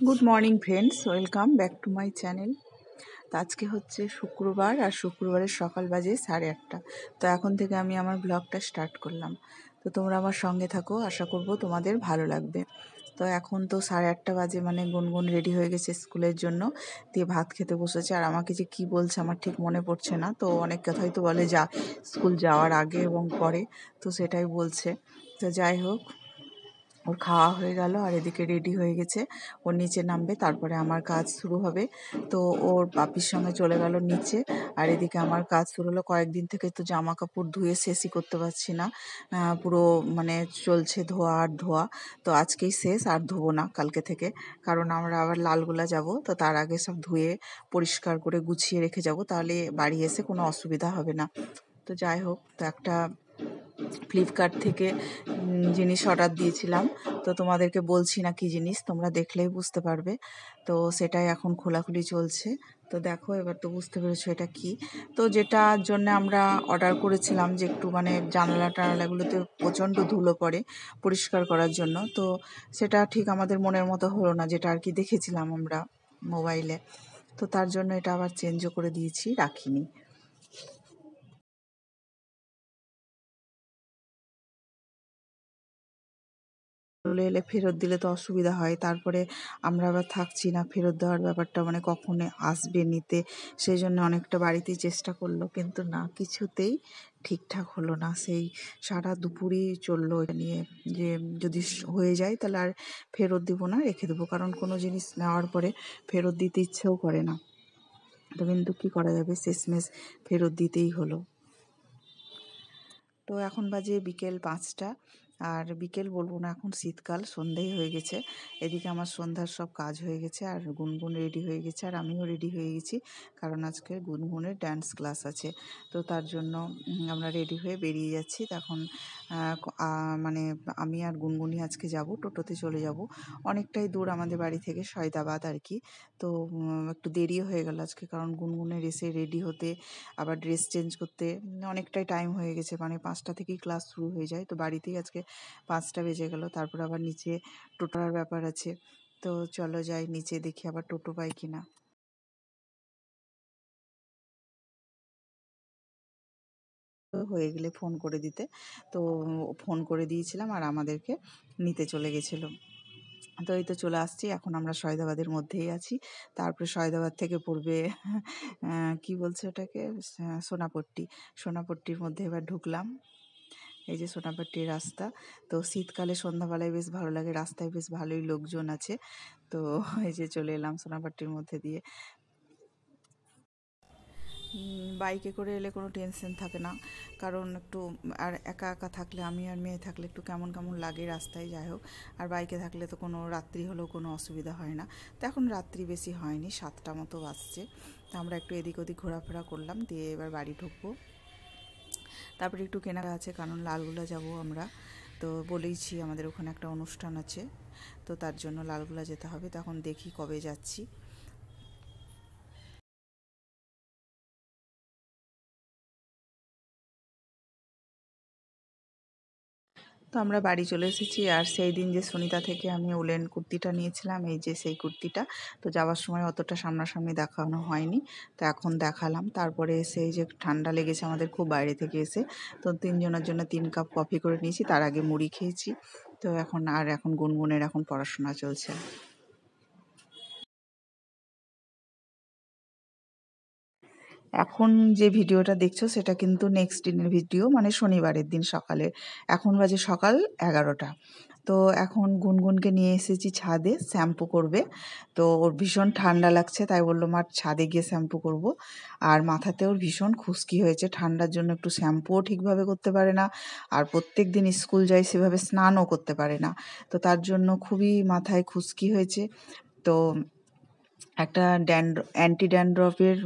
Good morning friends, welcome back to my channel. তো আজকে হচ্ছে শুক্রবার, আর শুক্রবারের সকাল বাজে 8:30। তো এখন থেকে আমি আমার ব্লগটা স্টার্ট করলাম। তো তোমরা আমার সঙ্গে থাকো, আশা করব তোমাদের ভালো লাগবে। তো এখন তো 8:30 বাজে, মানে গুনগুন রেডি হয়ে গেছে স্কুলের জন্য, দিয়ে ভাত খেতে বসেছে। আর আমাকে যে কি বলছে আমার ঠিক মনে পড়ছে না, তো অনেক কথাই তো বলে যা স্কুল যাওয়ার আগে এবং পরে, তো সেটাই বলছে। তো যাই হোক, ওর খাওয়া হয়ে গেল আর এদিকে রেডি হয়ে গেছে, ওর নিচে নামবে, তারপরে আমার কাজ শুরু হবে। তো ওর বাপির সঙ্গে চলে গেল নিচে, আর এদিকে আমার কাজ শুরু হলো। কয়েকদিন থেকে তো জামা কাপড় ধুয়ে শেষই করতে পারছি না, পুরো মানে চলছে ধোয়া আর ধোয়া। তো আজকেই শেষ, আর ধোবো না কালকে থেকে, কারণ আমরা আবার লালগোলা যাব। তো তার আগে সব ধুয়ে পরিষ্কার করে গুছিয়ে রেখে যাব, তাহলে বাড়ি এসে কোনো অসুবিধা হবে না। তো যাই হোক, তো একটা ফ্লিপকার্ট থেকে জিনিস অর্ডার দিয়েছিলাম। তো তোমাদেরকে বলছি না কী জিনিস, তোমরা দেখলেই বুঝতে পারবে। তো সেটাই এখন খোলাখুলি চলছে। তো দেখো, এবার তো বুঝতে পেরেছো এটা কি। তো যেটার জন্য আমরা অর্ডার করেছিলাম, যে একটু মানে জানালা টানালাগুলোতে প্রচণ্ড ধুলো পড়ে, পরিষ্কার করার জন্য, তো সেটা ঠিক আমাদের মনের মতো হলো না, যেটা আর কি দেখেছিলাম আমরা মোবাইলে। তো তার জন্য এটা আবার চেঞ্জও করে দিয়েছি, রাখিনি। চলে এলে ফেরত দিলে তো অসুবিধা হয়, তারপরে আমরা আবার থাকছি না, ফেরত দেওয়ার ব্যাপারটা মানে কখন আসবে নিতে, সেই জন্য অনেকটা বাড়িতেই চেষ্টা করলো, কিন্তু না, কিছুতেই ঠিকঠাক হলো না। সেই সারা দুপুরই চললো এটা নিয়ে, যে যদি হয়ে যায় তাহলে আর ফেরত দিব না, রেখে দেবো, কারণ কোনো জিনিস নেওয়ার পরে ফেরত দিতে ইচ্ছেও করে না। তো কিন্তু কী করা যাবে, শেষমেশ ফেরত দিতেই হলো। তো এখন বাজে বিকেল 5টা, আর বিকেল বলবো না, এখন শীতকাল, সন্ধেই হয়ে গেছে। এদিকে আমার সন্ধ্যার সব কাজ হয়ে গেছে, আর গুনগুন রেডি হয়ে গেছে, আর আমিও রেডি হয়ে গেছি, কারণ আজকে গুনগুনের ডান্স ক্লাস আছে। তো তার জন্য আমরা রেডি হয়ে বেরিয়ে যাচ্ছি। তখন মানে আমি আর গুনগুনি আজকে যাব, টোটোতে চলে যাব। অনেকটাই দূর আমাদের বাড়ি থেকে, সয়দাবাদ আর কি। তো একটু দেরিও হয়ে গেল আজকে, কারণ গুনগুনের এসে রেডি হতে, আবার ড্রেস চেঞ্জ করতে অনেকটাই টাইম হয়ে গেছে, মানে 5টা থেকেই ক্লাস শুরু হয়ে যায়। তো বাড়িতেই আজকে 5টা বেজে গেল। তারপর আবার নিচে টোটোর ব্যাপার আছে। তো চলো যাই নিচে, দেখি আবার টোটো পাই কিনা। তো হয়ে গেলে ফোন করে দিতে। তো ফোন করে দিয়েছিলাম, আর আমাদেরকে নিতে চলে গেছিলো। তো এই তো চলে আসছি, এখন আমরা সয়দাবাদের মধ্যেই আছি। তারপরে সয়দাবাদ থেকে পড়বে কি বলছে ওটাকে, সোনাপট্টি। সোনাপট্টির মধ্যে এবার ঢুকলাম। এই যে সোনাপট্টির রাস্তা। তো শীতকালে সন্ধ্যাবেলায় বেশ ভালো লাগে, রাস্তায় বেশ ভালোই লোকজন আছে। তো এই যে চলে এলাম সোনাপট্টির মধ্যে দিয়ে। বাইকে করে এলে কোনো টেনশন থাকে না, কারণ একটু, আর একা একা থাকলে, আমি আর মেয়ে থাকলে একটু কেমন কেমন লাগে রাস্তায়। যাই হোক, আর বাইকে থাকলে তো কোনো রাত্রি হলেও কোনো অসুবিধা হয় না। তো এখন রাত্রি বেশি হয়নি, 7টা মতো বাজছে। তো আমরা একটু এদিক ওদিক ঘোরাফেরা করলাম, দিয়ে এবার বাড়ি ঢুকবো। তারপরে একটু কেনাকাটা আছে, কারণ লালগোলা যাব আমরা। তো বলেইছি আমাদের ওখানে একটা অনুষ্ঠান আছে, তো তার জন্য লালগোলা যেতে হবে। তখন দেখি কবে যাচ্ছি। তো আমরা বাড়ি চলে এসেছি, আর সেই দিন যে সুনিতা থেকে আমি উলেন কুর্তিটা নিয়েছিলাম, এই যে সেই কুর্তিটা, তো যাওয়ার সময় অতটা সামনাসামনি দেখানো হয়নি, তো এখন দেখালাম। তারপরে এসে এই যে ঠান্ডা লেগেছে আমাদের খুব বাইরে থেকে এসে, তো 3জনের জন্য 3 কাপ কফি করে নিয়েছি, তার আগে মুড়ি খেয়েছি। তো এখন গুনগুনের এখন পড়াশোনা চলছে। এখন যে ভিডিওটা দেখছো সেটা কিন্তু নেক্সট দিনের ভিডিও, মানে শনিবারের দিন সকালে। এখন বাজে সকাল 11টা। তো এখন গুনগুনকে নিয়ে এসেছি ছাদে, শ্যাম্পু করবে। তো ওর ভীষণ ঠান্ডা লাগছে, তাই বললো মা ছাদে গিয়ে শ্যাম্পু করব। আর মাথাতে ওর ভীষণ খুশকি হয়েছে, ঠান্ডার জন্য একটু শ্যাম্পুও ঠিকভাবে করতে পারে না, আর প্রত্যেক দিন স্কুল যায় সেভাবে স্নানও করতে পারে না। তো তার জন্য খুবই মাথায় খুশকি হয়েছে। তো একটা অ্যান্টি ড্যান্ড্রফের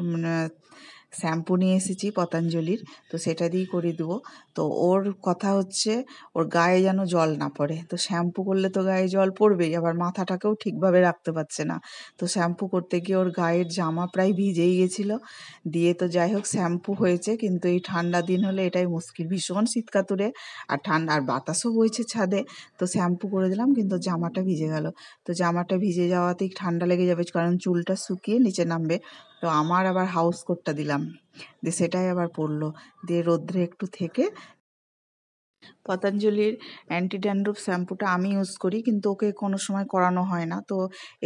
শ্যাম্পু নিয়ে এসেছি পতঞ্জলির, তো সেটা দিয়েই করে দেবো। তো ওর কথা হচ্ছে ওর গায়ে যেন জল না পড়ে, তো শ্যাম্পু করলে তো গায়ে জল পড়বেই, আবার মাথাটাকেও ঠিকভাবে রাখতে পারছে না। তো শ্যাম্পু করতে গিয়ে ওর গায়ের জামা প্রায় ভিজেই গেছিলো, দিয়ে তো যাই হোক শ্যাম্পু হয়েছে। কিন্তু এই ঠান্ডা দিন হলে এটাই মুশকিল, ভীষণ শীত কাতুরে আর ঠান্ডা, আর বাতাসও বইছে ছাদে। তো শ্যাম্পু করে দিলাম কিন্তু জামাটা ভিজে গেল। তো জামাটা ভিজে যাওয়াতেই ঠান্ডা লেগে যাবে, কারণ চুলটা শুকিয়ে নিচে নামবে। তো আমার আবার হাউস কোটটা দিলাম, দিয়ে সেটাই আবার পরলো, দিয়ে রোদ্রে একটু থেকে। পতঞ্জলির অ্যান্টি ড্যান্ড্রুফ শ্যাম্পুটা আমি ইউজ করি, কিন্তু ওকে কোনো সময় করানো হয় না। তো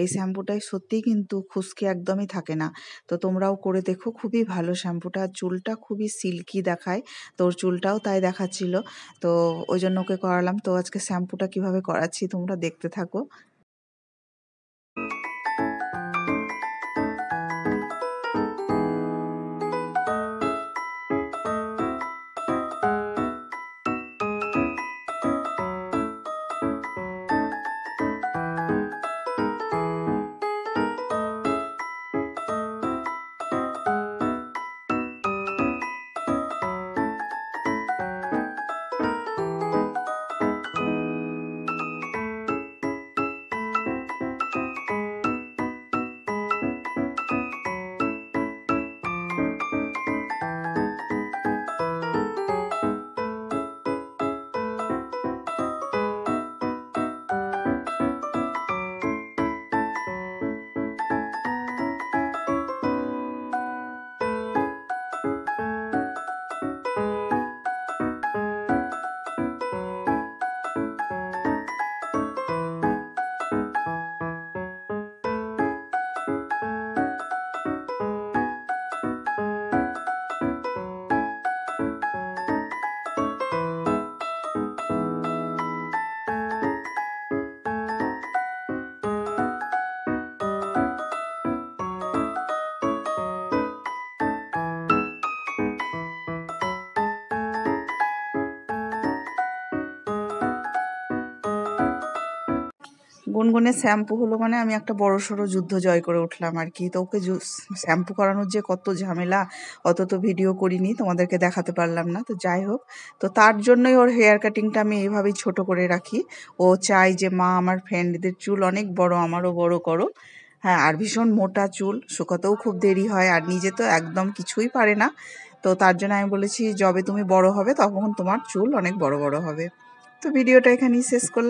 এই শ্যাম্পুটাই সত্যিই কিন্তু খুশকি একদমই থাকে না। তো তোমরাও করে দেখো, খুবই ভালো শ্যাম্পুটা, চুলটা খুবই সিল্কি দেখায়। তো ওর চুলটাও তাই দেখাচ্ছিল, তো ওই জন্য ওকে করালাম। তো আজকে শ্যাম্পুটা কিভাবে করাচ্ছি তোমরা দেখতে থাকো। গুনগুনের শ্যাম্পু হলো মানে আমি একটা বড়সড় যুদ্ধ জয় করে উঠলাম আর কি। তো ওকে শ্যাম্পু করানোর যে কত ঝামেলা, অত তো ভিডিও করিনি, তোমাদেরকে দেখাতে পারলাম না। তো যাই হোক, তো তার জন্যই ওর হেয়ার কাটিংটা আমি এইভাবেই ছোট করে রাখি। ও চাই যে মা আমার ফ্রেন্ডদের চুল অনেক বড়, আমারও বড় করো। হ্যাঁ, আর ভীষণ মোটা চুল, শুকাতেও খুব দেরি হয়, আর নিজে তো একদম কিছুই পারে না। তো তার জন্য আমি বলেছি যবে তুমি বড় হবে তখন তোমার চুল অনেক বড় বড় হবে। তো ভিডিওটা এখানেই শেষ করলাম।